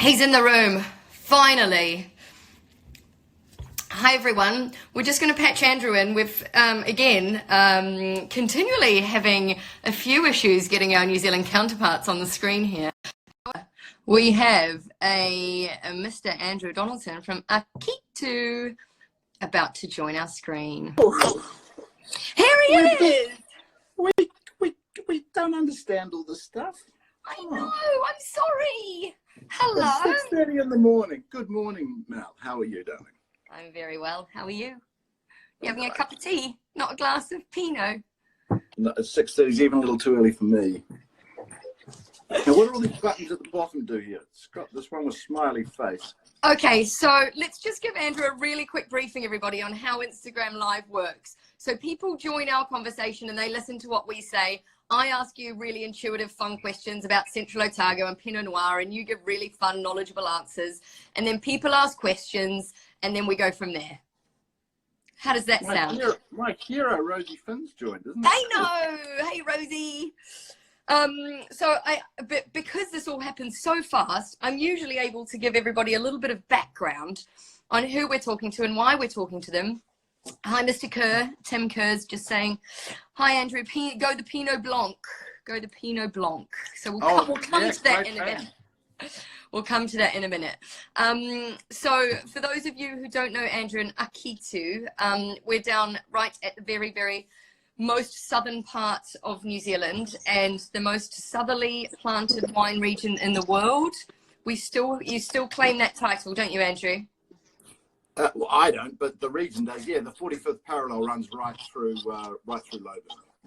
He's in the room, finally. Hi everyone, we're just going to patch Andrew in. We've, continually having a few issues getting our New Zealand counterparts on the screen here. We have a Mr. Andrew Donaldson from Akitu about to join our screen. Here he is! We don't understand all this stuff. I know, I'm sorry. Hello. It's 6:30 in the morning. Good morning, Mel. How are you, darling? I'm very well. How are you? You having a cup of tea, not a glass of Pinot? No, 6:30 is even a little too early for me. Now, what do all these buttons at the bottom do here? It's got this one with smiley face. Okay, so let's just give Andrew a really quick briefing, everybody, on how Instagram Live works. So people join our conversation and they listen to what we say. I ask you really intuitive, fun questions about Central Otago and Pinot Noir, and you give really fun, knowledgeable answers. And then people ask questions, and then we go from there. How does that sound? My hero, Rosie Finn's joined, isn't it? I know. Hey, Rosie. Because this all happens so fast, I'm usually able to give everybody a little bit of background on who we're talking to and why we're talking to them. Hi, Mr. Kerr. Tim Kerr's just saying, hi, Andrew. Go the Pinot Blanc. Go the Pinot Blanc. So we'll come to that in a minute. We'll come to that in a minute. So for those of you who don't know Andrew and Akitu, we're down right at the very, very most southern part of New Zealand and the most southerly planted wine region in the world. You still claim that title, don't you, Andrew? Well, I don't, but the region does. Yeah, the 45th parallel runs right through Logan.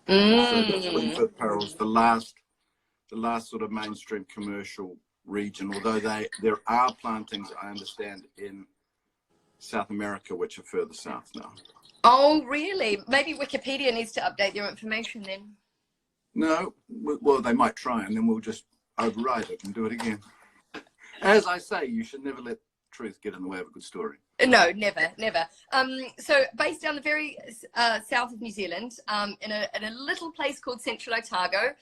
So the 45th parallel is the last sort of mainstream commercial region. Although there are plantings, I understand, in South America which are further south now. Oh, really? Maybe Wikipedia needs to update their information then. No, well, they might try, and then we'll just override it and do it again. As I say, you should never let truth get in the way of a good story. No, never, never. So based down the very south of New Zealand, in a little place called Central Otago,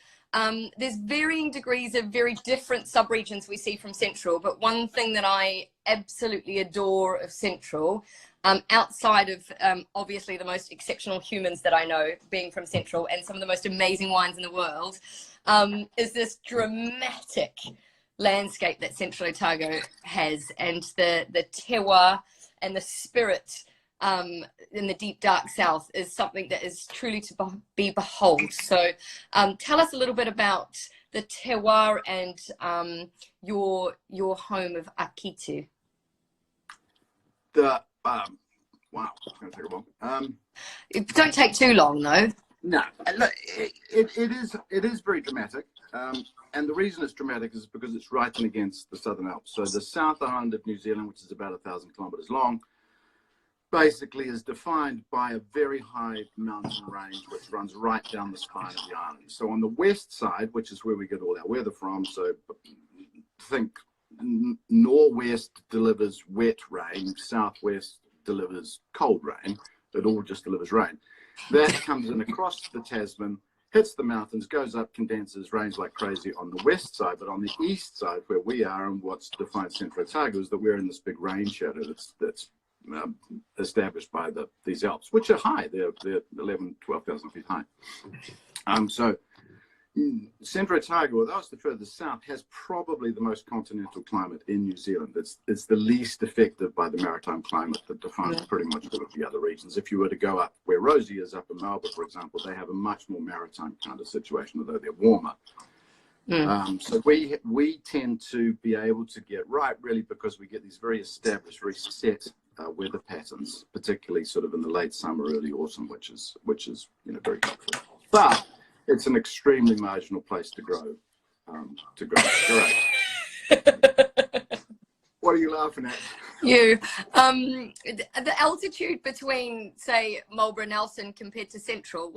there's varying degrees of very different subregions we see from Central, but one thing that I absolutely adore of Central, outside of obviously the most exceptional humans that I know being from Central and some of the most amazing wines in the world, is this dramatic landscape that Central Otago has, and the terroir and the spirit in the deep dark south is something that is truly to be behold. So tell us a little bit about the terroir and your home of Akitu. Wow, it's going to take a while. It don't take too long though. No, look, it is very dramatic. And the reason it's dramatic is because it's right in against the Southern Alps. So the South Island of New Zealand, which is about 1,000 kilometers long, basically is defined by a very high mountain range which runs right down the spine of the island. So on the west side, which is where we get all our weather from, so think northwest delivers wet rain, southwest delivers cold rain. It all just delivers rain. That comes in across the Tasman, hits the mountains, goes up, condenses, rains like crazy on the west side. But on the east side, where we are, and what's defined Central Otago, is that we're in this big rain shadow that's established by these Alps, which are high. They're 11,000, 12,000 feet high. So Central Otago, although it's the furthest south, has probably the most continental climate in New Zealand. It's the least affected by the maritime climate that defines pretty much all of the other regions. If you were to go up where Rosie is, up in Melbourne, for example, they have a much more maritime kind of situation, although they're warmer. So we tend to be able to get right, really, because we get these very established, very set weather patterns, particularly sort of in the late summer, early autumn, which is very helpful. But it's an extremely marginal place to grow. Great. What are you laughing at? You. The altitude between, say, Marlborough and Nelson compared to Central,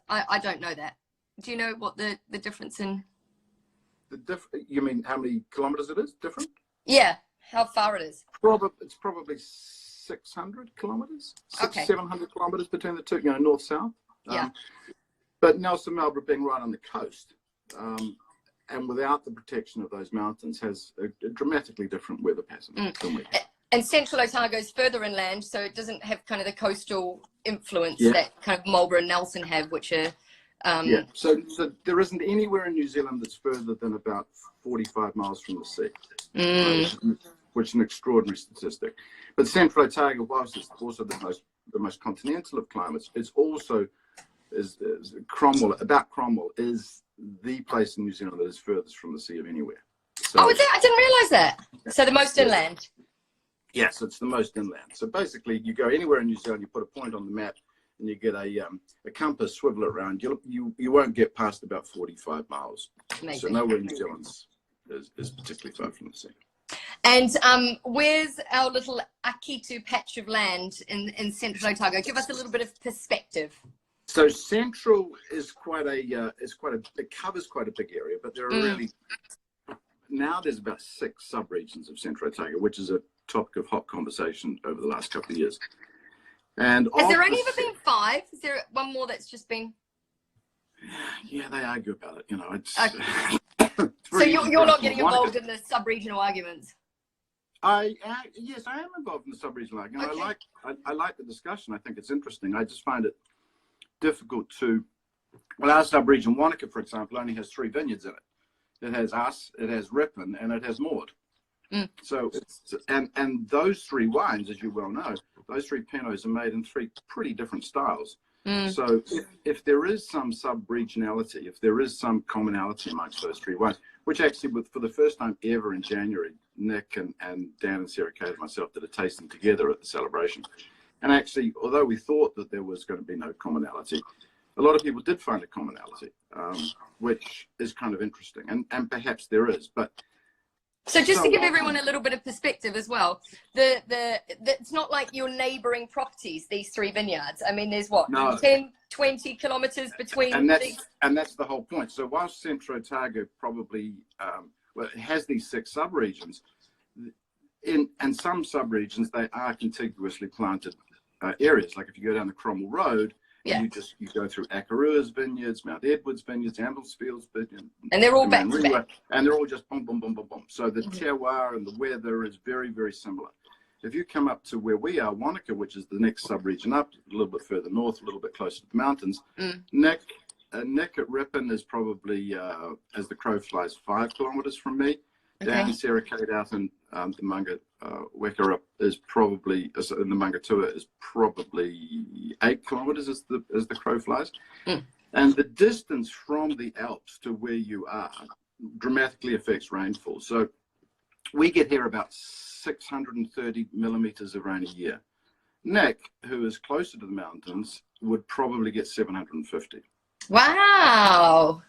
I don't know that. Do you know what the difference in? You mean how many kilometers it is different? Yeah, how far it is. It's probably 600 kilometers, okay. 700 kilometers between the two, north-south. Yeah. But Nelson, Marlborough being right on the coast, and without the protection of those mountains, has a dramatically different weather pattern than we have. And Central Otago is further inland, so it doesn't have kind of the coastal influence Yeah. that kind of Marlborough and Nelson have, which are... Yeah, so there isn't anywhere in New Zealand that's further than about 45 miles from the sea, which is an extraordinary statistic. But Central Otago, whilst it's also the most continental of climates, it's also Cromwell is the place in New Zealand that is furthest from the sea of anywhere. So, oh, is it? I didn't realise that. So the most inland. Yes, it's the most inland. So basically, you go anywhere in New Zealand, you put a point on the map, and you get a compass, swivel it around. You won't get past about 45 miles. Amazing. So nowhere in New Zealand is particularly far from the sea. And where's our little Akitu patch of land in Central Otago? Give us a little bit of perspective. So Central is it covers quite a big area, but there are really, now there's about 6 subregions of Central Otago, which is a topic of hot conversation over the last couple of years. And has there only ever been 5? Is there one more that's just been? Yeah, they argue about it. You know, it's. Okay. So you're not getting involved in the sub-regional arguments? Yes, I am involved in the sub-regional argument. Okay. I like the discussion. I think it's interesting. I just find it difficult to. Well, our sub-region, Wanaka, for example, only has 3 vineyards in it. It has us, it has Ripon, and it has Maud. So and those 3 wines, as you well know, those 3 Pinots are made in 3 pretty different styles. So if there is some sub-regionality, if there is some commonality amongst those 3 wines, which actually, for the first time ever in January, Nick and Dan and Sarah Kate and myself did a tasting together at the celebration. And actually, although we thought that there was going to be no commonality, a lot of people did find a commonality, which is kind of interesting. And perhaps there is, but. So just to give everyone a little bit of perspective as well, it's not like your neighbouring properties, these 3 vineyards. I mean, there's what, 10, 20 kilometres between and that's the whole point. So whilst Central Otago probably it has these 6 subregions, in some subregions they are contiguously planted areas. Like if you go down the Cromwell Road, and you go through Akarua's vineyards, Mount Edward's vineyards, Amblesfield's vineyards, and they're all back to back, and they're all just boom, boom, boom, boom, boom. So the terroir and the weather is very, very similar. If you come up to where we are, Wanaka, which is the next sub-region up, a little bit further north, a little bit closer to the mountains, Nick at Ripon is probably, as the crow flies, 5 kilometres from me. Okay. Dan and Sarah Kate out in the Manga Weka is probably, in the Mangatua is probably 8 kilometres as the crow flies. And the distance from the Alps to where you are dramatically affects rainfall. So we get here about 630 millimetres of rain a year. Nick, who is closer to the mountains, would probably get 750. Wow.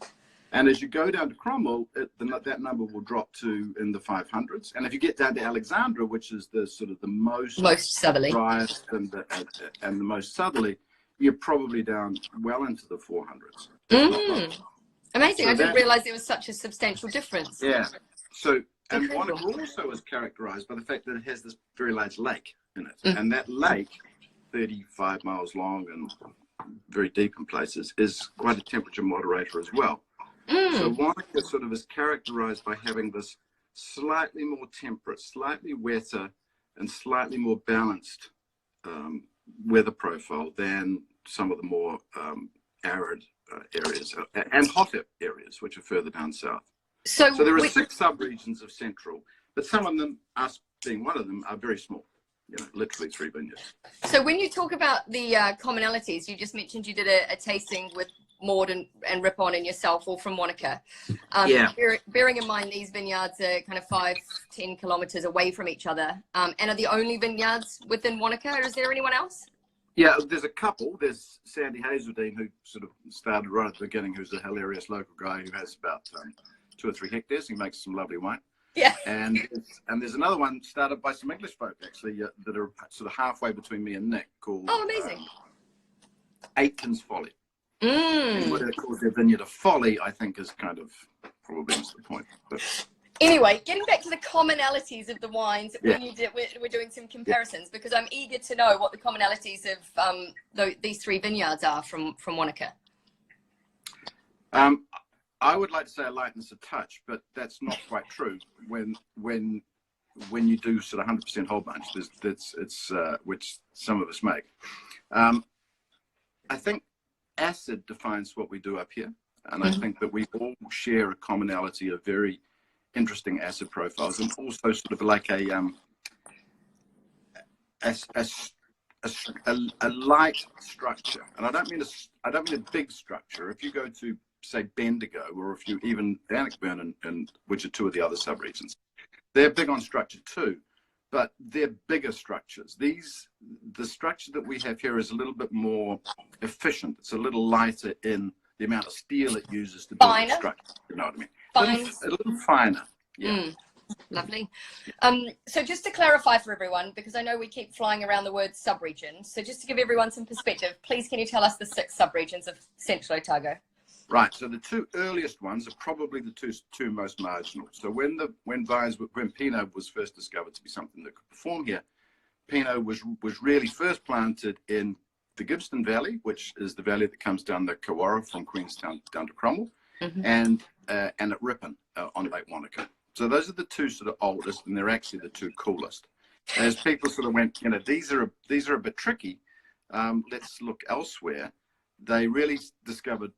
And as you go down to Cromwell, that number will drop to in the 500s. And if you get down to Alexandra, which is the sort of the most southerly, driest and the most southerly, you're probably down well into the 400s. Amazing. So I didn't realise there was such a substantial difference. Yeah. So, and Wanaka also is characterised by the fact that it has this very large lake in it. And that lake, 35 miles long and very deep in places, is quite a temperature moderator as well. So Wanaka sort of is characterized by having this slightly more temperate, slightly wetter, and slightly more balanced weather profile than some of the more arid areas and hotter areas, which are further down south. So there are 6 sub-regions of Central, but some of them, us being one of them, are very small. You know, literally 3 vineyards. So when you talk about the commonalities, you just mentioned you did a tasting with Maud and Ripon and yourself, all from Wanaka. Bearing in mind these vineyards are kind of 5-10 kilometres away from each other, and are the only vineyards within Wanaka, or is there anyone else? Yeah, there's a couple. There's Sandy Hazeldine, who sort of started right at the beginning, who's a hilarious local guy who has about 2 or 3 hectares. He makes some lovely wine. Yeah. And there's another one started by some English folk, actually, that are sort of halfway between me and Nick, called amazing. Aitken's Folly. And whether it calls their vineyard a folly, I think, is kind of probably missed the point. But anyway, getting back to the commonalities of the wines, we're doing some comparisons, because I'm eager to know what the commonalities of these 3 vineyards are from Wanaka. I would like to say a lightness of touch, but that's not quite true. When you do sort of 100% whole bunch, which some of us make. I think acid defines what we do up here, and I think that we all share a commonality of very interesting acid profiles, and also sort of like a light structure. And I don't mean a big structure. If you go to, say, Bendigo, or if you even Bannockburn, and which are two of the other subregions, they're big on structure too, but they're bigger structures. The structure that we have here is a little bit more efficient. It's a little lighter in the amount of steel it uses to build the structure. You know what I mean? A little finer. Yeah. Lovely. So just to clarify for everyone, because I know we keep flying around the word subregion, so just to give everyone some perspective, please can you tell us the 6 subregions of Central Otago? Right. So the 2 earliest ones are probably the two most marginal. So when Pinot was first discovered to be something that could perform here, Pinot was really first planted in the Gibbston Valley, which is the valley that comes down the Kawara from Queenstown down to Cromwell, and at Ripon on Lake Wanaka. So those are the 2 sort of oldest, and they're actually the 2 coolest. As people sort of went, these are a bit tricky. Let's look elsewhere. They really discovered,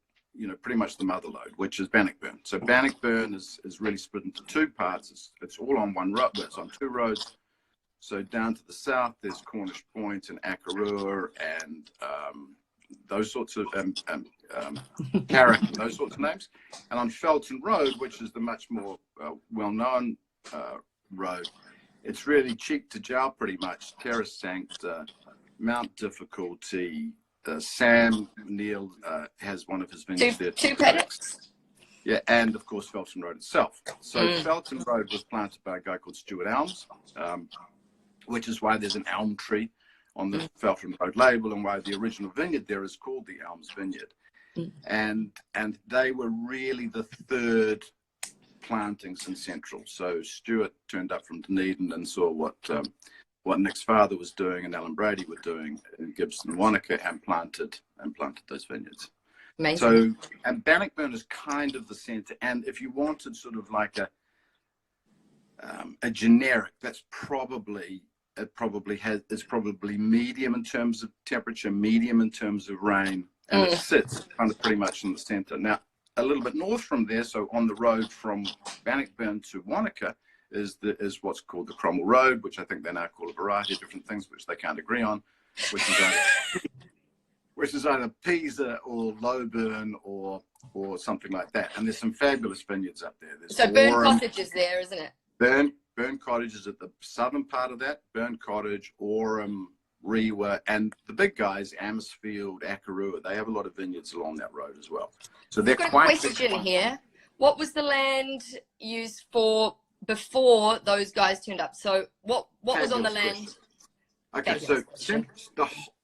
pretty much the mother lode, which is Bannockburn. So Bannockburn is really split into 2 parts. It's all on one road, but it's on 2 roads. So down to the south, there's Cornish Point and Akarua and those sorts of Carrick and those sorts of names. And on Felton Road, which is the much more well-known road, it's really cheek to jowl pretty much. Terra Sancta, Mount Difficulty. Sam Neal has one of his vineyards there. 2 paddocks. Yeah, and of course Felton Road itself. So Felton Road was planted by a guy called Stuart Elms, which is why there's an elm tree on the Felton Road label, and why the original vineyard there is called the Elms Vineyard. And they were really the 3rd plantings in Central. So Stuart turned up from Dunedin and saw what Nick's father was doing and Alan Brady were doing in Gibbston and Wanaka, and planted those vineyards. Amazing. So, and Bannockburn is kind of the center. And if you wanted sort of like a generic, it's probably medium in terms of temperature, medium in terms of rain, and it sits kind of pretty much in the center. Now, a little bit north from there, so on the road from Bannockburn to Wanaka, is what's called the Cromwell Road, which I think they now call a variety of different things, which they can't agree on, which is either Pisa or Lowburn or something like that. And there's some fabulous vineyards up there. So Burn Cottage is there, isn't it? Burn Cottage is at the southern part of that. Burn Cottage, Orem, Rewa, and the big guys, Amersfield, Akarua, they have a lot of vineyards along that road as well. So they're quite big. I've got a question here. What was the land used for before those guys turned up? So what was on the land? Okay, so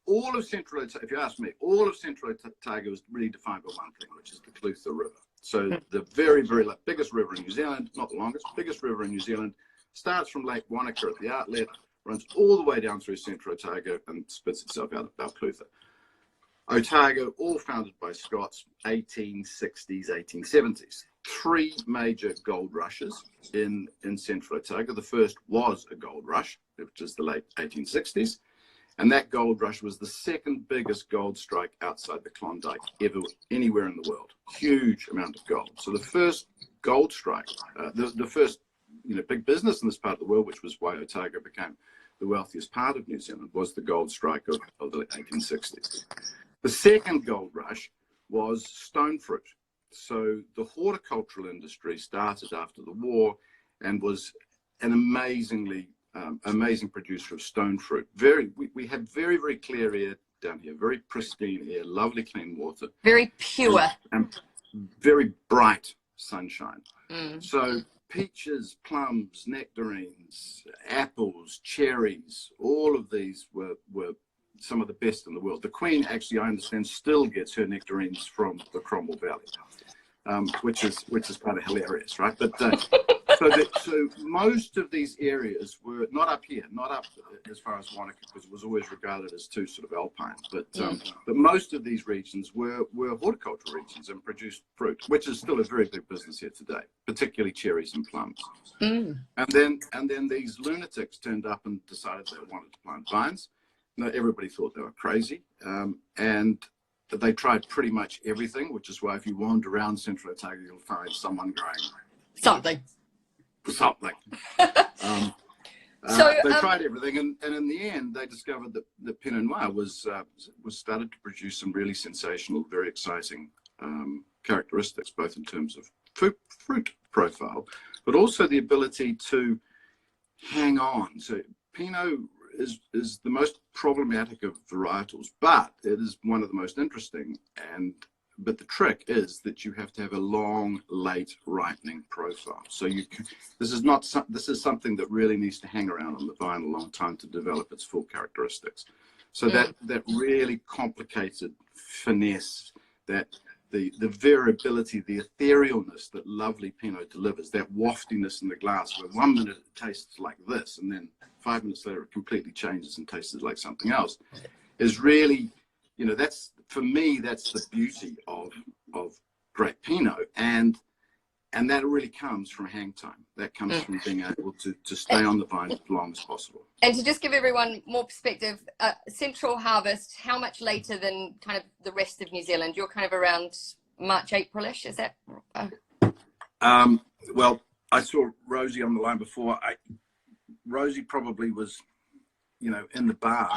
all of Central Otago, if you ask me, all of Central Otago is really defined by one thing, which is the Clutha River. So the very, very biggest river in New Zealand, not the longest, biggest river in New Zealand, starts from Lake Wanaka at the outlet, runs all the way down through Central Otago and spits itself out about Clutha. Otago, all founded by Scots, 1860s, 1870s. 3 major gold rushes in Central Otago. The first was a gold rush, which is the late 1860s. And that gold rush was the 2nd biggest gold strike outside the Klondike ever anywhere in the world. Huge amount of gold. So the first gold strike, the first big business in this part of the world, which was why Otago became the wealthiest part of New Zealand, was the gold strike of the 1860s. The second gold rush was stone fruit. So the horticultural industry started after the war and was an amazing producer of stone fruit. We have very, very clear air down here, very pristine air, lovely clean water. Very pure. And very bright sunshine. So peaches, plums, nectarines, apples, cherries, all of these were some of the best in the world. The Queen actually, I understand, still gets her nectarines from the Cromwell Valley. Which is kind of hilarious, right? But So most of these areas were not up here, not up as far as Wanaka, because it was always regarded as too sort of alpine. But most of these regions were horticultural regions and produced fruit, which is still a very big business here today, particularly cherries and plums. And then these lunatics turned up and decided they wanted to plant vines. Now, everybody thought they were crazy, and they tried pretty much everything, which is why if you wander around Central Otago, you'll find someone growing something. They tried everything, and in the end, they discovered that the Pinot Noir was started to produce some really sensational, very exciting characteristics, both in terms of fruit profile, but also the ability to hang on. So Pinot is the most problematic of varietals, but it is one of the most interesting. But the trick is that you have to have a long, late ripening profile. So this is something that really needs to hang around on the vine a long time to develop its full characteristics. So that really complicated finesse, that the variability, the etherealness that lovely Pinot delivers, that waftiness in the glass, where 1 minute it tastes like this, and then 5 minutes later it completely changes and tastes like something else, is really, that's, for me, that's the beauty of great Pinot, and that really comes from hang time. That comes from being able to stay on the vine as long as possible. And to just give everyone more perspective, Central harvest, how much later than kind of the rest of New Zealand? You're kind of around March, April-ish, is that? Well, I saw Rosie on the line before. Rosie probably was, in the bar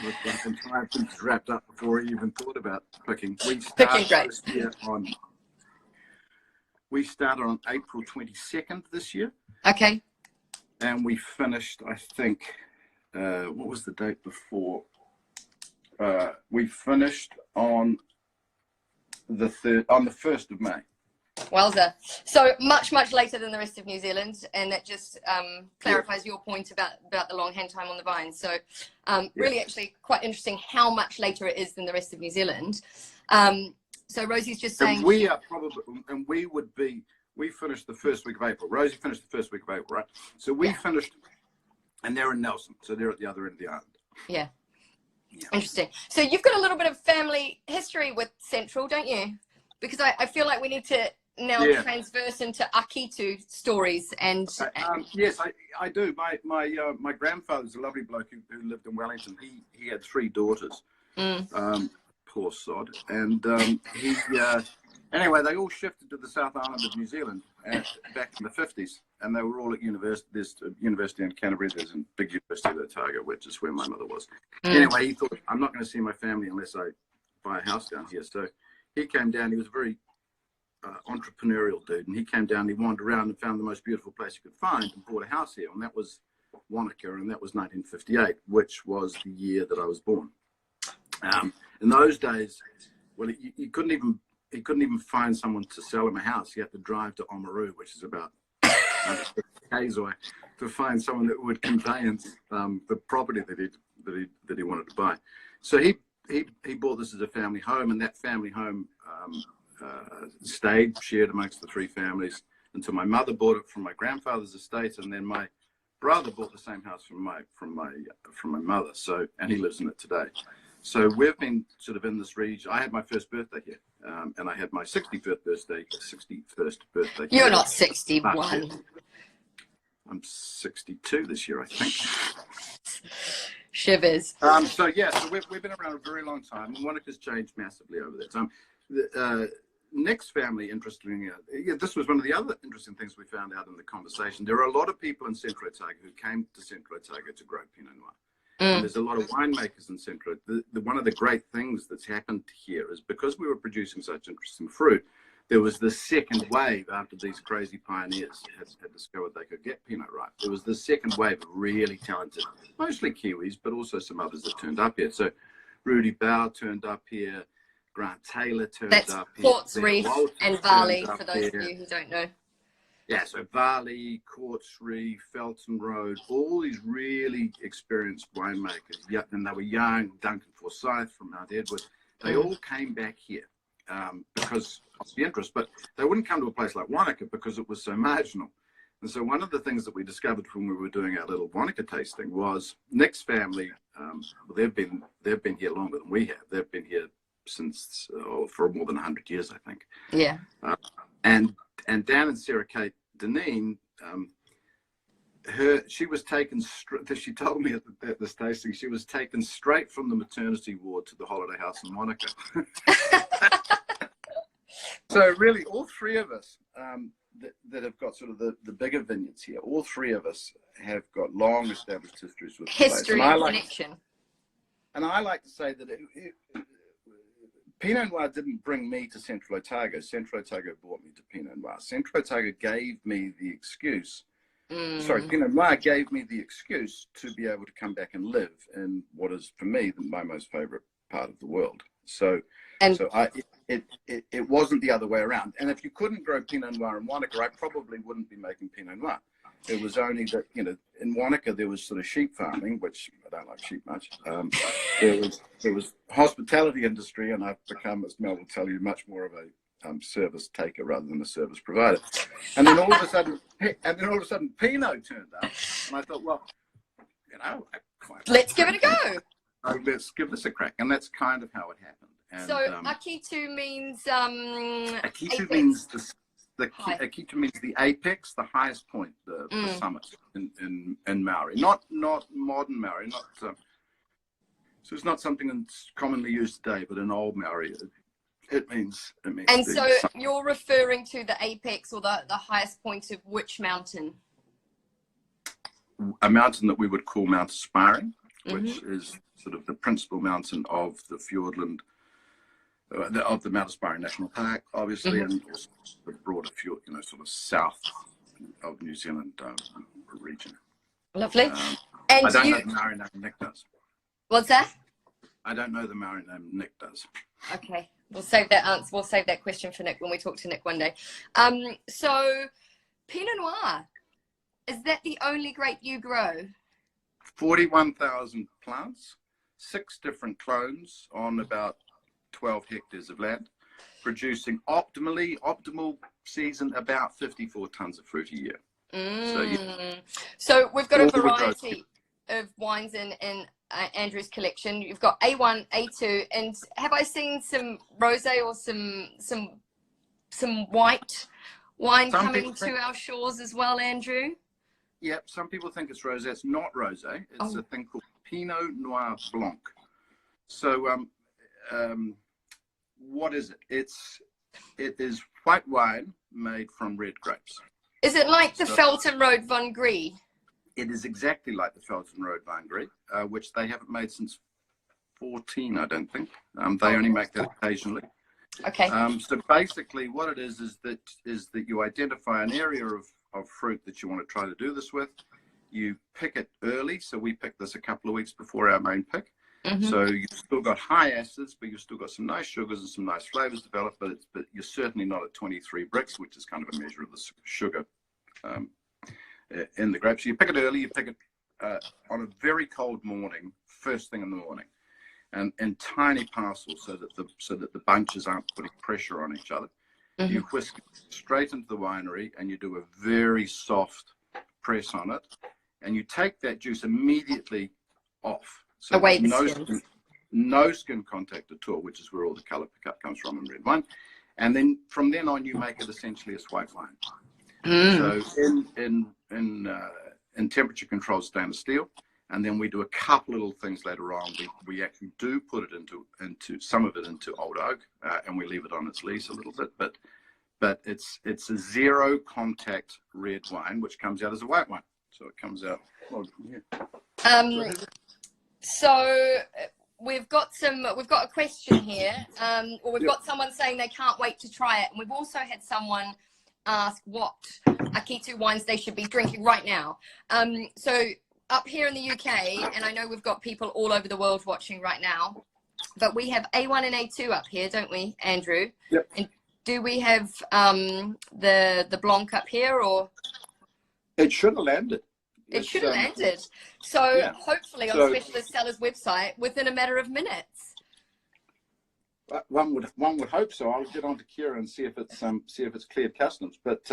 with the entire piece wrapped up before he even thought about picking. We started on April 22nd this year. Okay. And we finished, I think, what was the date before? We finished on the 1st of May. Wowza. So much later than the rest of New Zealand, and that just clarifies your point about the long hang time on the vine. So really actually quite interesting how much later it is than the rest of New Zealand. So Rosie's just saying, and we are probably, and we finished the first week of April. Rosie finished the first week of April, right? So we finished, and they're in Nelson, so they're at the other end of the island. Yeah. Interesting. So you've got a little bit of family history with Central, don't you? Because I feel like we need to now transverse into Akitu stories. And yes, I do. My grandfather's a lovely bloke who lived in Wellington. He had 3 daughters. Poor sod. And anyway, they all shifted to the South Island of New Zealand back in the 50s, and they were all at university. There's a university in Canterbury. There's a big university at Otago, which is where my mother was. Anyway, he thought, I'm not going to see my family unless I buy a house down here. So he came down. He was a very entrepreneurial dude, and he came down. He wandered around and found the most beautiful place he could find and bought a house here, and that was Wanaka, and that was 1958, which was the year that I was born. In those days, well, he couldn't even find someone to sell him a house. He had to drive to Oamaru, which is about 150 k's away, to find someone that would conveyance the property that he wanted to buy. So he bought this as a family home, and that family home stayed shared amongst the 3 families until my mother bought it from my grandfather's estate, and then my brother bought the same house from my mother. So, and he lives in it today. So we've been sort of in this region. I had my first birthday here, and I had my 61st birthday here. You're not 61. I'm 62 this year, I think. Shivers. So we've been around a very long time, and Wanaka's changed massively over that time. The next family, interestingly, this was one of the other interesting things we found out in the conversation. There are a lot of people in Central Otago who came to Central Otago to grow Pinot Noir. And there's a lot of winemakers in Central. One of the great things that's happened here is because we were producing such interesting fruit, there was the second wave after these crazy pioneers had discovered they could get Pinot right. There was the second wave of really talented, mostly Kiwis, but also some others that turned up here. So Rudy Bow turned up here. Grant Taylor turned up here. Quartz Reef and Varley, for those of you who don't know. Yeah, so Varley, Quartz Reef, Felton Road, all these really experienced winemakers, and they were young. Duncan Forsyth from Mount Edward, they all came back here because of the interest, but they wouldn't come to a place like Wanaka because it was so marginal. And so one of the things that we discovered when we were doing our little Wanaka tasting was Nick's family. Well, they've been here longer than we have. They've been here since for more than 100 years, I think. Yeah. And Dan and Sarah Kate Deneen, she was taken. She told me at this tasting, she was taken straight from the maternity ward to the holiday house in Wanaka. So really, all three of us that have got sort of the bigger vineyards here, all three of us have got long established histories with the history and connection. And I like to say that Pinot Noir didn't bring me to Central Otago. Central Otago brought me to Pinot Noir. Central Otago gave me the excuse. Sorry, Pinot Noir gave me the excuse to be able to come back and live in what is, for me, my most favorite part of the world. So it wasn't the other way around. And if you couldn't grow Pinot Noir in Wanaka, I probably wouldn't be making Pinot Noir. It was only that, in Wanaka there was sort of sheep farming, which I don't like sheep much. There was hospitality industry, and I've become, as Mel will tell you, much more of a service taker rather than a service provider. And then all of a sudden, Pinot turned up, and I thought, well, let's give it a go. Let's give this a crack, and that's kind of how it happened. And, so Akitu means Akitu means Akitu means the apex, the highest point, the summit in Maori. Not modern Maori, so it's not something that's commonly used today, but in old Maori it means. And so you're referring to the apex or the highest point of which mountain? A mountain that we would call Mount Aspiring, which is sort of the principal mountain of the Fiordland, of the Mount Aspiring National Park, obviously, and also the broader fjord, sort of south of New Zealand region. Lovely. And I don't know the Maori name Nick does. What's that? I don't know the Maori name Nick does. Okay, we'll save that answer. We'll save that question for Nick when we talk to Nick one day. So Pinot Noir, is that the only grape you grow? 41,000 plants, 6 different clones on about 12 hectares of land, producing optimal season about 54 tons of fruit a year. So we've got a variety of wines in Andrew's collection. You've got A1, A2, and have I seen some rosé or some white wine coming to our shores as well, Andrew? Yep, some people think it's rosé. It's not rosé. It's a thing called Pinot Noir Blanc. So what is it? It is white wine made from red grapes. Is it like the Felton Road Vin Gris? It is exactly like the Felton Road Vin Gris, which they haven't made since 14, I don't think. They only make that occasionally. Okay. So basically what it is that you identify an area of fruit that you want to try to do this with. You pick it early. So we picked this a couple of weeks before our main pick. So you've still got high acids, but you've still got some nice sugars and some nice flavors developed, but you're certainly not at 23 bricks, which is kind of a measure of the sugar in the grapes. So you pick it early, you pick it on a very cold morning, first thing in the morning, and in tiny parcels so that the bunches aren't putting pressure on each other. You whisk it straight into the winery and you do a very soft press on it, and you take that juice immediately off. So away no skin contact at all, which is where all the color pickup comes from in red wine. And then from then on, you make it essentially as white wine. So in temperature controlled stainless steel, and then we do a couple little things later on. We actually do put it into some of it into old oak, and we leave it on its lees a little bit. But it's a zero contact red wine, which comes out as a white wine. So it comes out. Well, yeah. So we've got a question here, or we've got someone saying they can't wait to try it, and we've also had someone ask what Akitu wines they should be drinking right now. So up here in the UK, and I know we've got people all over the world watching right now, but we have A1 and A2 up here, don't we, Andrew? Yep. And do we have the Blanc up here, or? It should have landed. It should have landed. So yeah. Hopefully on Specialist Sellers website within a matter of minutes. One would hope so. I'll get on to Kira and see if it's cleared customs. But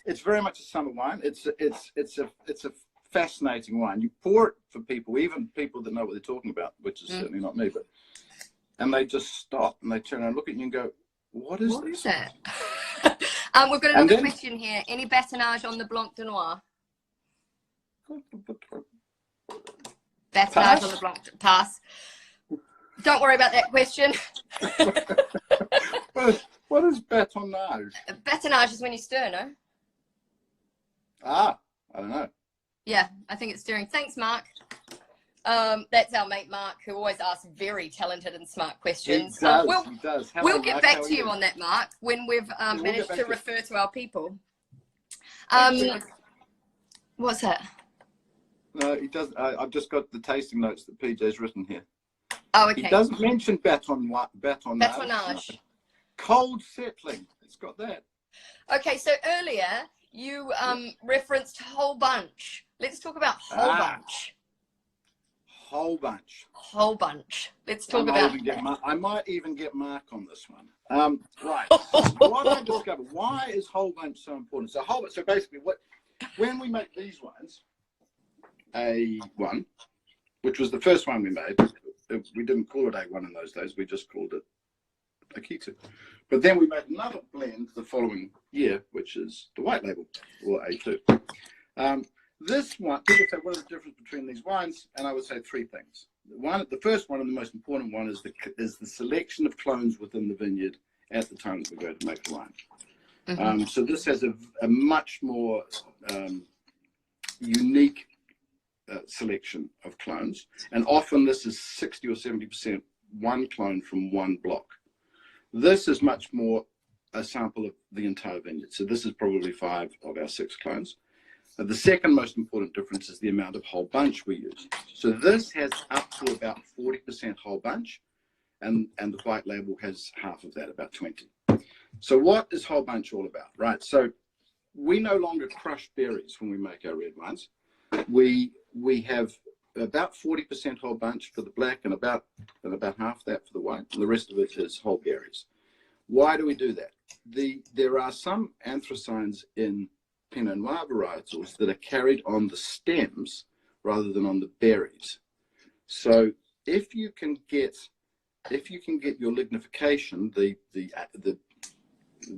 it's very much a summer wine. It's a fascinating wine. You pour it for people, even people that know what they're talking about, which is certainly not me, and they just stop and they turn around and look at you and go, what is that? We've got another question here. Any batonnage on the Blanc de Noir? Batonnage on the Blanc de Pass. Don't worry about that question. What is batonnage? Batonnage is when you stir, no? I don't know. Yeah, I think it's stirring. Thanks, Mark. That's our mate Mark, who always asks very talented and smart questions. He does. Hello, we'll get Mark. back to you on that, Mark, when we've managed to refer to our people. What's that? No, he doesn't. I've just got the tasting notes that PJ's written here. Oh, okay. He doesn't mention batonnage. Batonnage. Cold settling. It's got that. Okay, so earlier you referenced whole bunch. Let's talk about whole bunch. Whole bunch. Whole bunch. Let's talk about that. I might even get Mark on this one. Right. What I discovered, why is whole bunch so important? So basically, when we make these wines, A1, which was the first one we made, we didn't call it A1 in those days. We just called it Akitu. But then we made another blend the following year, which is the white label, or A2. This one, people say, what is the difference between these wines? And I would say three things. The first one and the most important one is the selection of clones within the vineyard at the time that we go to make the wine. So this has a much more unique selection of clones, and often this is 60 or 70% one clone from one block. This is much more a sample of the entire vineyard. So this is probably 5 of our 6 clones. The second most important difference is the amount of whole bunch we use. So this has up to about 40% whole bunch, and the white label has half of that, about 20. So what is whole bunch all about, right? So we no longer crush berries when we make our red wines. We have about 40% whole bunch for the black and about half that for the white, and the rest of it is whole berries. Why do we do that? There are some anthracines in Pinot Noir varietals that are carried on the stems rather than on the berries. So if you can get your lignification, the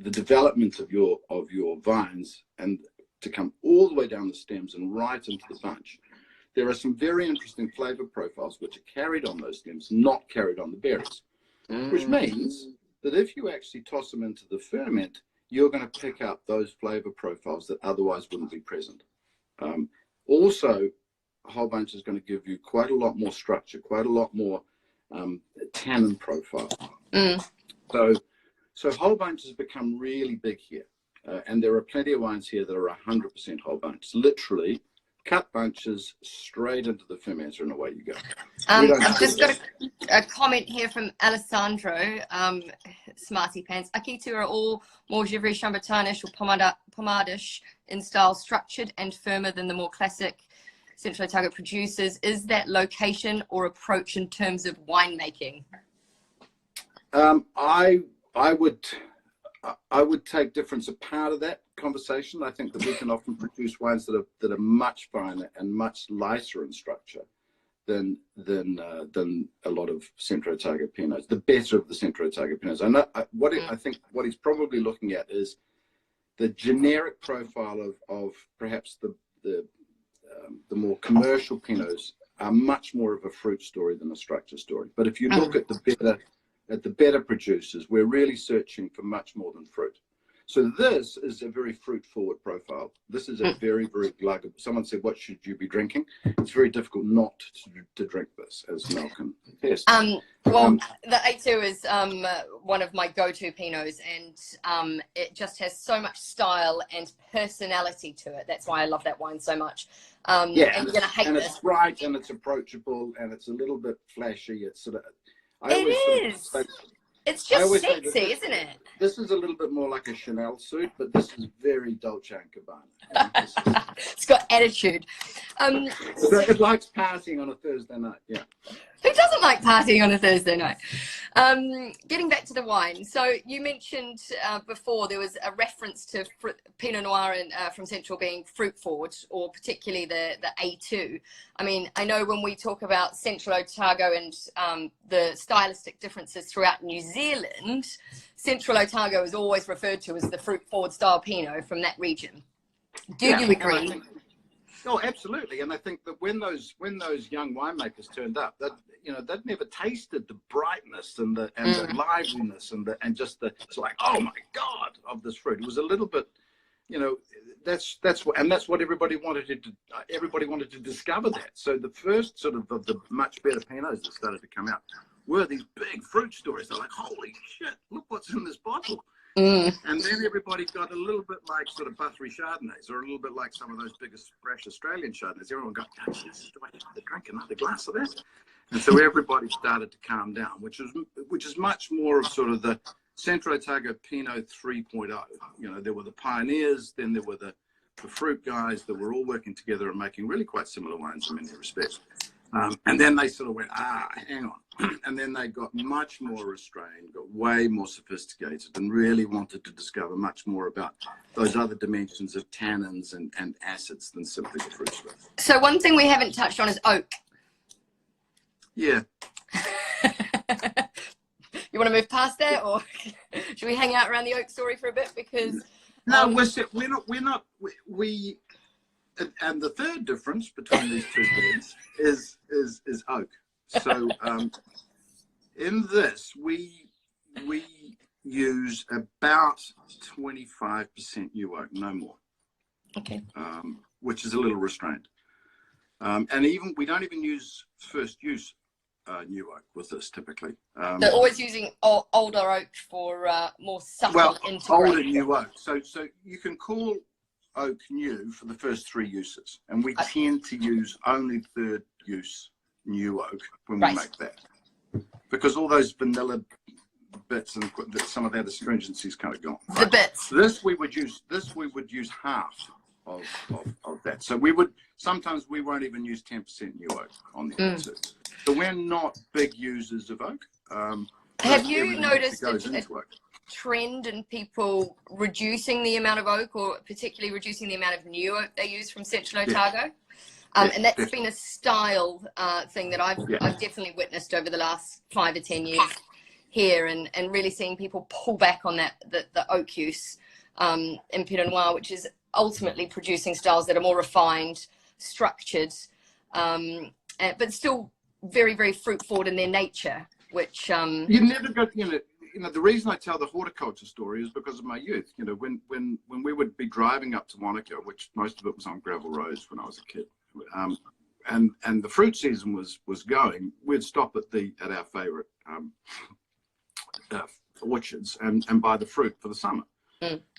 development of your vines, and to come all the way down the stems and right into the bunch, there are some very interesting flavor profiles which are carried on those stems, not carried on the berries, which means that if you actually toss them into the ferment, you're going to pick up those flavor profiles that otherwise wouldn't be present. Also, a whole bunch is going to give you quite a lot more structure, quite a lot more tannin profile. So whole bunch has become really big here. And there are plenty of wines here that are 100% whole bunch. Literally, cut bunches straight into the fermenter and away you go. I've just got a comment here from Alessandro, Smarty Pants. Akitu are all more Givry Chambotanish or Pomadish in style, structured and firmer than the more classic Central Otago producers. Is that location or approach in terms of winemaking? I would take difference a part of that conversation. I think that we can often produce wines that are much finer and much lighter in structure than a lot of Central Otago Pinots. The better of the Central Otago Pinots. I think what he's probably looking at is the generic profile of perhaps the more commercial Pinots are much more of a fruit story than a structure story. But if you look at the better producers, we're really searching for much more than fruit. So this is a very fruit-forward profile. This is a very, very, like someone said, what should you be drinking? It's very difficult not to drink this, as Mel can attest. Well, the A2 is one of my go-to Pinots, and it just has so much style and personality to it. That's why I love that wine so much. Yeah, and you're going to hate this. It's bright, and it's approachable, and it's a little bit flashy. It's sort of... It's just sexy, isn't it? This is a little bit more like a Chanel suit, but this is very Dolce and Gabbana. It's got attitude. It likes partying on a Thursday night, yeah. Who doesn't like partying on a Thursday night? Getting back to the wine. So you mentioned before there was a reference to Pinot Noir from Central being fruit forward, or particularly the A2. I mean, I know when we talk about Central Otago and the stylistic differences throughout New Zealand, Central Otago is always referred to as the fruit forward style Pinot from that region. Do you agree? Oh, absolutely. And I think that when those young winemakers turned up, that they'd never tasted the brightness and the liveliness and it's like, oh my God, of this fruit. It was a little bit, that's what everybody wanted to discover that. So the first sort of the much better Pinots that started to come out were these big fruit stories. They're like, holy shit, look what's in this bottle. And then everybody got a little bit like sort of Buttery Chardonnays, or a little bit like some of those biggest fresh Australian Chardonnays. Everyone got, do I have to drink another glass of that? And so everybody started to calm down, which is much more of sort of the Central Otago Pinot 3.0. There were the pioneers, then there were the fruit guys that were all working together and making really quite similar wines in many respects. And then they sort of went, hang on. And then they got much more restrained, got way more sophisticated, and really wanted to discover much more about those other dimensions of tannins and acids than simply the fruit stuff. So one thing we haven't touched on is oak. Yeah. You want to move past that, or should we hang out around the oak story for a bit? Because no, we're not. And the third difference between these two beds is oak. So in this, we use about 25% new oak, no more. Okay. Which is a little restrained. And we don't even use first use new oak with this typically. They're always using older oak for more subtle integration. Older new oak. So you can call oak new for the first three uses, and we tend to use only third use new oak when we make that, because all those vanilla bits and some of that astringency is kind of gone. The bits. This we would use half of that. So sometimes we won't even use 10% new oak on the insert. So we're not big users of oak. Have you noticed a trend in people reducing the amount of oak, or particularly reducing the amount of new oak they use from Central Otago? And that's been a style thing that I've definitely witnessed over the last 5 or 10 years here, and really seeing people pull back on the oak use in Pinot Noir, which is ultimately producing styles that are more refined, structured, but still very, very fruit forward in their nature, which you never got, the reason I tell the horticulture story is because of my youth. When we would be driving up to Wanaka, which most of it was on gravel roads when I was a kid, and the fruit season was going, we'd stop at our favorite orchards and buy the fruit for the summer.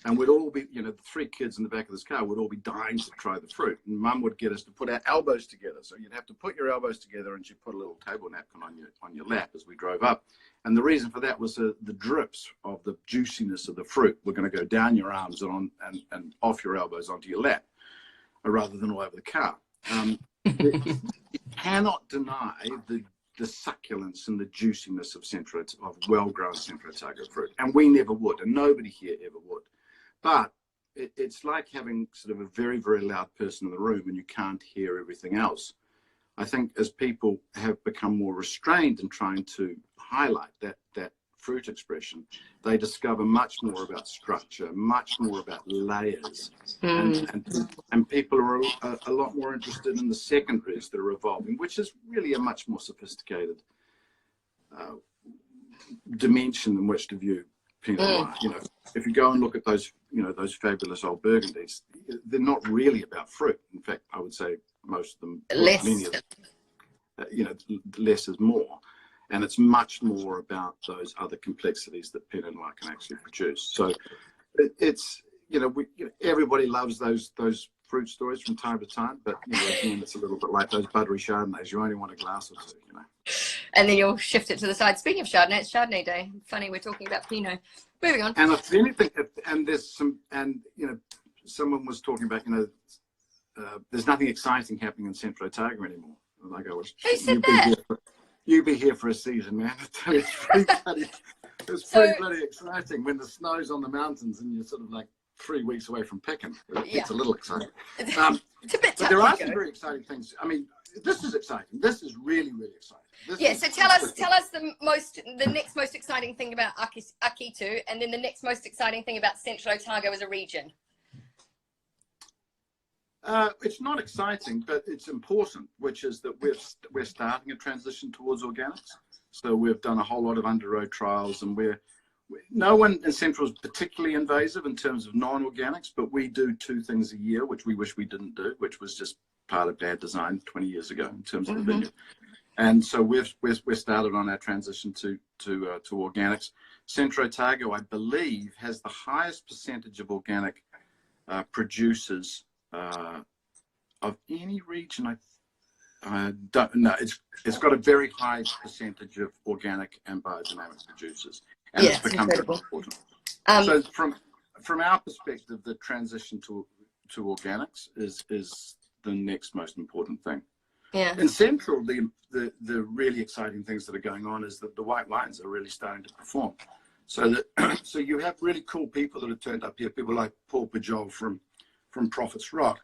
And we'd all be, the three kids in the back of this car would all be dying to try the fruit. And Mum would get us to put our elbows together. So you'd have to put your elbows together, and she'd put a little table napkin on your lap as we drove up. And the reason for that was the drips of the juiciness of the fruit were going to go down your arms and off your elbows onto your lap, rather than all over the car. You cannot deny the succulence and the juiciness of well-grown Central Otago fruit, and we never would, and nobody here ever would. But it's like having sort of a very, very loud person in the room and you can't hear everything else. I think as people have become more restrained in trying to highlight that fruit expression, they discover much more about structure, much more about layers, and people are a lot more interested in the secondaries that are evolving, which is really a much more sophisticated dimension in which to view Pinot Noir. If you go and look at those fabulous old Burgundies, they're not really about fruit. In fact, I would say most of them, many of them, less is more. And it's much more about those other complexities that Pinot Noir can actually produce. So it's, everybody loves those fruit stories from time to time, but again, it's a little bit like those buttery Chardonnays. You only want a glass or two, and then you'll shift it to the side. Speaking of Chardonnay, it's Chardonnay day. Funny, we're talking about Pinot. Moving on. And if anything, and there's some, and you know, someone was talking about, you know, there's nothing exciting happening in Central Otago anymore. Like I was, Who said that? You be here for a season, man. It's pretty bloody, pretty bloody exciting when the snow's on the mountains and you're sort of like 3 weeks away from picking. It's a little exciting. It's a bit but there are some very exciting things. I mean, this is exciting. This is really, really exciting. So tell us the next most exciting thing about Akitu, and then the next most exciting thing about Central Otago as a region. It's not exciting, but it's important, which is that we're starting a transition towards organics. So we've done a whole lot of under-road trials, and no one in Central is particularly invasive in terms of non-organics, but we do 2 things a year, which we wish we didn't do, which was just part of bad design 20 years ago in terms of the vineyard. And so we're started on our transition to organics. Central Otago, I believe, has the highest percentage of organic producers of any region. I don't know. It's got a very high percentage of organic and biodynamic producers, and it's become very important. So from our perspective, the transition to organics is the next most important thing. Yeah. In Central, the really exciting things that are going on is that the white wines are really starting to perform. So so you have really cool people that have turned up here. People like Paul Pujol from Prophet's Rock.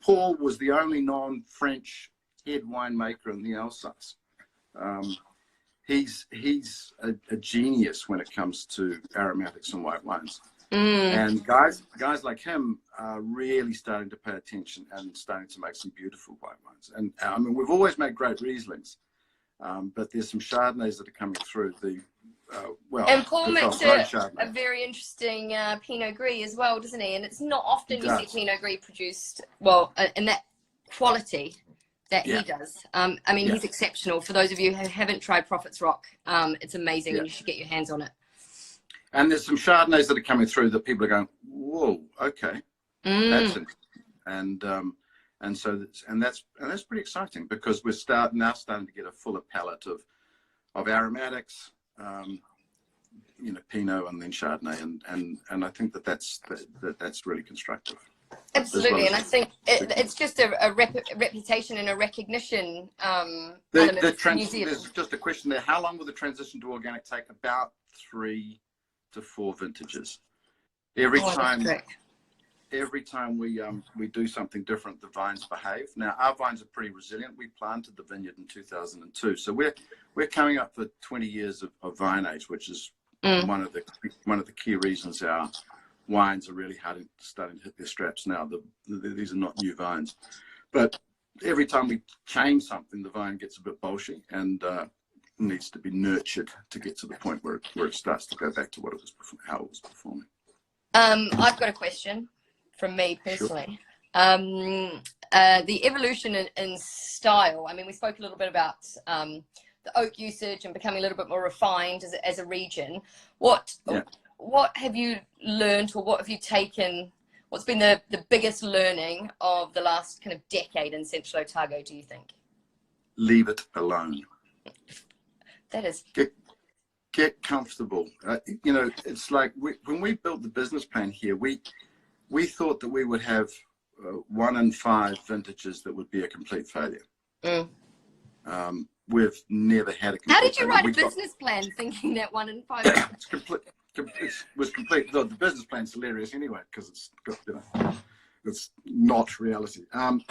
Paul was the only non-French head winemaker in the Alsace. He's a genius when it comes to aromatics and white wines. And guys like him are really starting to pay attention and starting to make some beautiful white wines. And I mean, we've always made great Rieslings, but there's some Chardonnays that are coming through. And Paul makes a very interesting Pinot Gris as well, doesn't he? And it's not often you see Pinot Gris produced, in that quality that he does. I mean, he's exceptional. For those of you who haven't tried Prophet's Rock, it's amazing, and you should get your hands on it. And there's some Chardonnays that are coming through that people are going, whoa, okay, that's it. And that's pretty exciting, because we're now starting to get a fuller palette of aromatics, you know, Pinot and then Chardonnay, and I think that's really constructive. Absolutely, and I think it's just a reputation and a recognition. There's just a question there. How long will the transition to organic take? About 3 to 4 vintages. Every time we do something different, the vines behave. Now, our vines are pretty resilient. We planted the vineyard in 2002, so we're coming up for 20 years of vine age, which is one of the key reasons our wines are really starting to hit their straps now. These are not new vines, but every time we change something, the vine gets a bit bolshy and needs to be nurtured to get to the point where it starts to go back to how it was performing. I've got a question from me personally. Sure. The evolution in style. I mean, we spoke a little bit about the oak usage and becoming a little bit more refined as a region. What have you learned, or what have you taken? What's been the biggest learning of the last kind of decade in Central Otago, do you think? Leave it alone. That is... Get comfortable. You know, it's like when we built the business plan here, we thought that we would have 1 in 5 vintages that would be a complete failure. We've never had a complete How did you write a business plan thinking that 1 in 5? It was complete. The business plan's hilarious anyway, because it's got, you know, it's not reality. And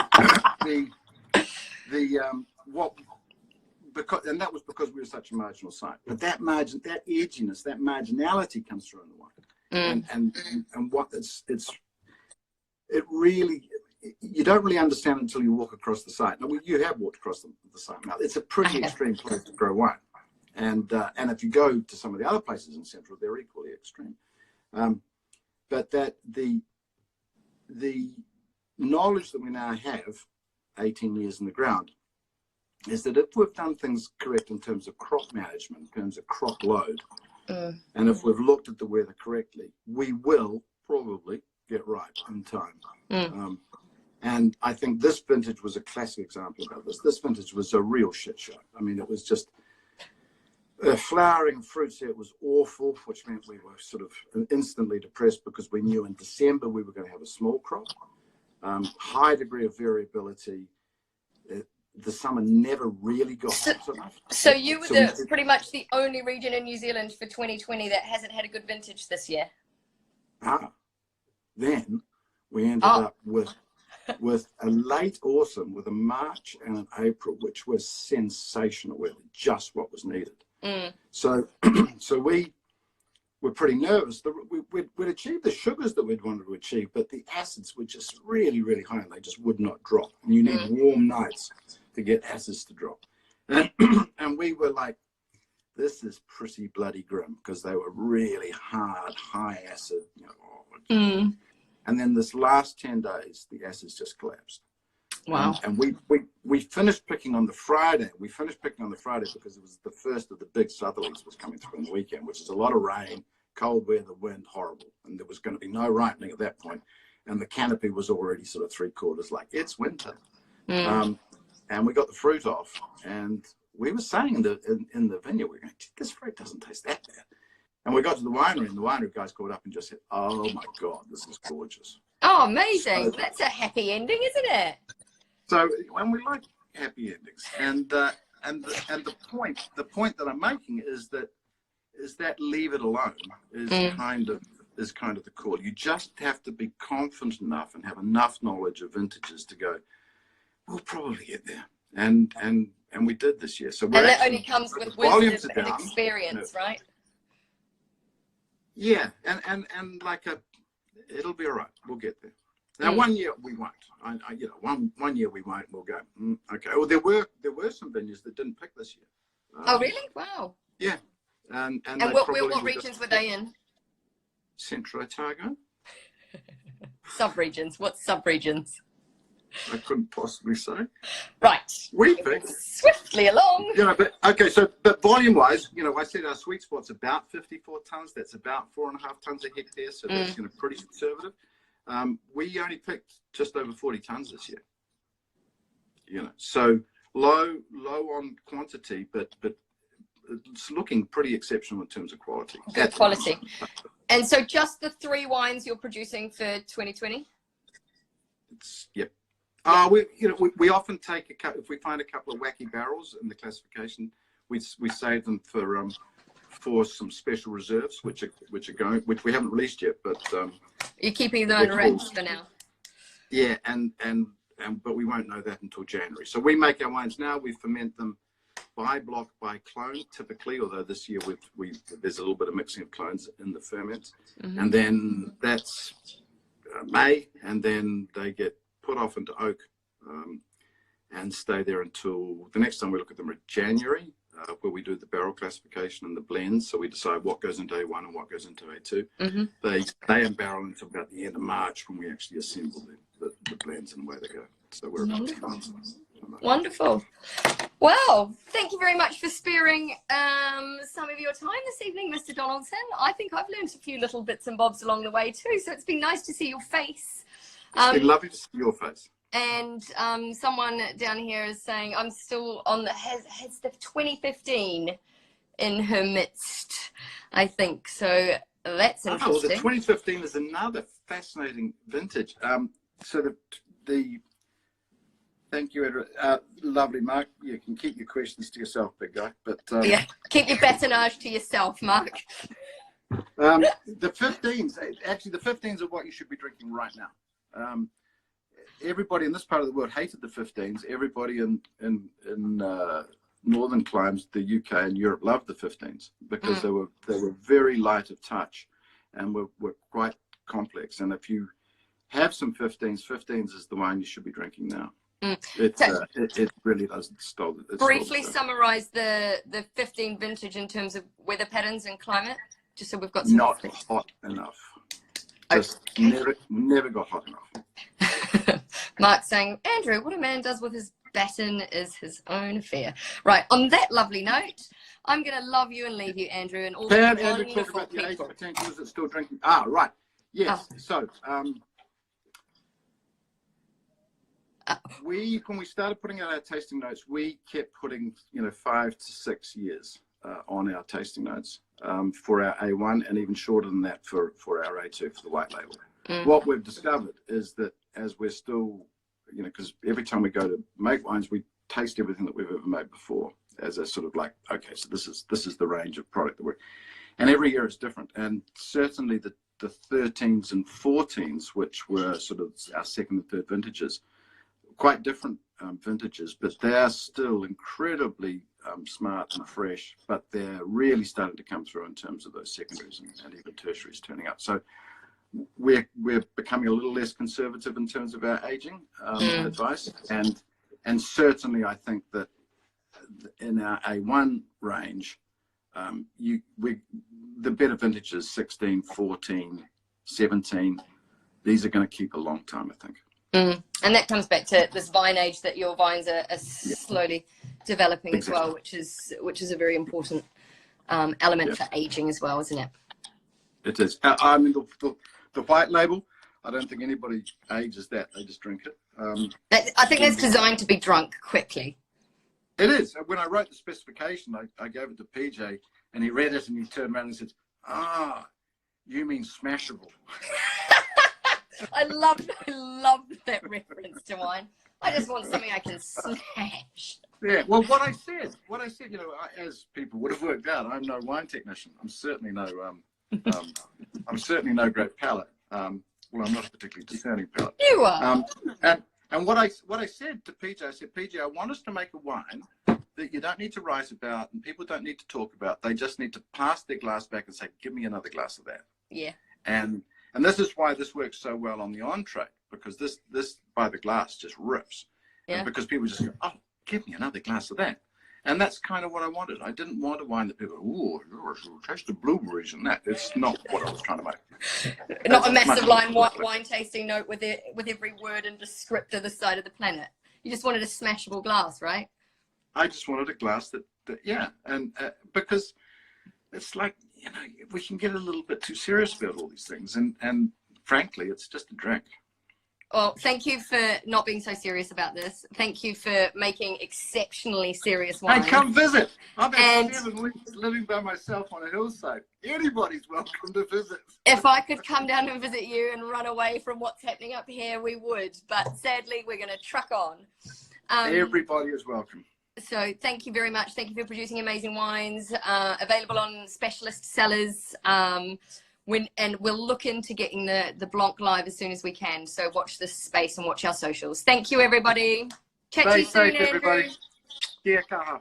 that was because we were such a marginal site. But that margin, that edginess, that marginality comes through in the wine. And what it really, you don't really understand until you walk across the site. Now, you have walked across the site. Now, it's a pretty extreme place to grow wine. And if you go to some of the other places in Central, they're equally extreme. But that the knowledge that we now have, 18 years in the ground, is that if we've done things correct in terms of crop management, in terms of crop load, and if we've looked at the weather correctly, we will probably get right in time. And I think this vintage was a classic example of this. This vintage was a real shit show. I mean, it was just flowering and fruits here. It was awful, which meant we were sort of instantly depressed because we knew in December we were going to have a small crop. High degree of variability. The summer never really got hot enough. So you were pretty much the only region in New Zealand for 2020 that hasn't had a good vintage this year. Then we ended up with a late autumn, with a March and an April, which was sensational weather, just what was needed. So we were pretty nervous. We'd achieved the sugars that we'd wanted to achieve, but the acids were just really, really high, and they just would not drop. And you need warm nights to get acids to drop. And we were like, this is pretty bloody grim, because they were really hard, high acid. And then this last 10 days, the acids just collapsed. Wow. And we finished picking on the Friday. We finished picking on the Friday because it was the first of the big southerlies was coming through on the weekend, which is a lot of rain, cold weather, wind, horrible. And there was going to be no ripening at that point. And the canopy was already sort of 3/4 like, it's winter. And we got the fruit off. And we were saying in the vineyard, we were going, this fruit doesn't taste that bad. And we got to the winery, and the winery guys called up and just said, oh my God, this is gorgeous. Oh, amazing. So, that's a happy ending, isn't it? So, and we like happy endings, and the point that I'm making is that leave it alone is kind of the call. You just have to be confident enough and have enough knowledge of vintages to go, we'll probably get there, and we did this year. So and that only comes with wisdom and experience, right? Yeah, and like it'll be all right. We'll get there. Now, one year we won't. One year we won't. We'll go. Okay. Well, there were some vineyards that didn't pick this year. Oh, really? Wow. Yeah. And what regions were they in? Central Otago. Sub-regions. What sub-regions? I couldn't possibly say. Right. We picked swiftly along. But okay. But volume-wise, I said our sweet spot's about 54 tons. That's about 4.5 tons a hectare. So that's pretty conservative. We only picked just over 40 tons this year. So low on quantity, but it's looking pretty exceptional in terms of quality. Good quality. And so just the 3 wines you're producing for 2020? Yep. We often take if we find a couple of wacky barrels in the classification, we save them for some special reserves, which we haven't released yet, but you're keeping them under wraps for now. Yeah, but we won't know that until January. So we make our wines now. We ferment them by block, by clone, typically. Although this year there's a little bit of mixing of clones in the ferment, and then that's May, and then they get put off into oak and stay there until the next time we look at them at January. Where we do the barrel classification and the blends, so we decide what goes into A1 and what goes into A2. They stay in barrel until about the end of March when we actually assemble the blends and where they go. So we're about 2 months. Wonderful. Well, thank you very much for sparing some of your time this evening, Mr. Donaldson. I think I've learned a few little bits and bobs along the way too, so it's been nice to see your face. It's been lovely to see your face. And someone down here is saying, I'm still on has the 2015 in her midst, I think. So that's interesting. Well, the 2015 is another fascinating vintage. So thank you, Edward. Lovely, Mark. You can keep your questions to yourself, big guy. But yeah, keep your batonage to yourself, Mark. The 15s are what you should be drinking right now. Everybody in this part of the world hated the 15s. Everybody in northern climes, the UK and Europe, loved the 15s because they were very light of touch and were quite complex. And if you have some 15s is the wine you should be drinking now. It really doesn't stall. Briefly summarize the 15 vintage in terms of weather patterns and climate, just so we've got some. Not hot enough. Just never got hot enough. Mark saying, Andrew, what a man does with his baton is his own affair. Right, on that lovely note, I'm going to love you and leave you, Andrew, and all the wonderful talk about people. The age, 10 years it's still drinking. Right. Yes. So, When we started putting out our tasting notes, we kept putting 5 to 6 years on our tasting notes for our A1, and even shorter than that for our A2 for the white label. What we've discovered is that as we're still, because every time we go to make wines, we taste everything that we've ever made before as a sort of like, okay, so this is the range of product that and every year is different. And certainly the 13s and 14s, which were sort of our second and third vintages, quite different vintages, but they're still incredibly smart and fresh, but they're really starting to come through in terms of those secondaries and even tertiaries turning up. So we're becoming a little less conservative in terms of our aging advice, and certainly I think that in our A1 range, the better vintages, 16, 14, 17, these are going to keep a long time, I think. And that comes back to this vine age that your vines are slowly developing as well, which is a very important element for aging as well, isn't it? It is. I mean, the white label, I don't think anybody ages that. They just drink it. I think that's designed to be drunk quickly. It is. When I wrote the specification, I gave it to PJ, and he read it, and he turned around and said, you mean smashable. I love that reference to wine. I just want something I can smash. Yeah, well, what I said, as people would have worked out, I'm no wine technician. I'm certainly no great palate. Well, I'm not a particularly discerning palate. You are. And what I said to PJ, I said, PJ, I want us to make a wine that you don't need to write about and people don't need to talk about. They just need to pass their glass back and say, give me another glass of that. Yeah. And this is why this works so well on the entree, because this by the glass just rips. Yeah. And because people just go, oh, give me another glass of that. And that's kind of what I wanted. I didn't want a wine that people, taste the blueberries and that. It's not what I was trying to make. Not a massive wine tasting note with every word and descriptor this side of the planet. You just wanted a smashable glass, right? I just wanted a glass that and because it's like, we can get a little bit too serious about all these things. And frankly, it's just a drink. Well, thank you for not being so serious about this. Thank you for making exceptionally serious wine. Hey, come visit. I've had 7 weeks living by myself on a hillside. Anybody's welcome to visit. If I could come down and visit you and run away from what's happening up here, we would. But sadly, we're going to truck on. Everybody is welcome. So thank you very much. Thank you for producing amazing wines. Available on specialist sellers. And we'll look into getting the Blanc live as soon as we can. So watch this space and watch our socials. Thank you, everybody. Chat to you soon, Andrew. Everybody. Kia kaha.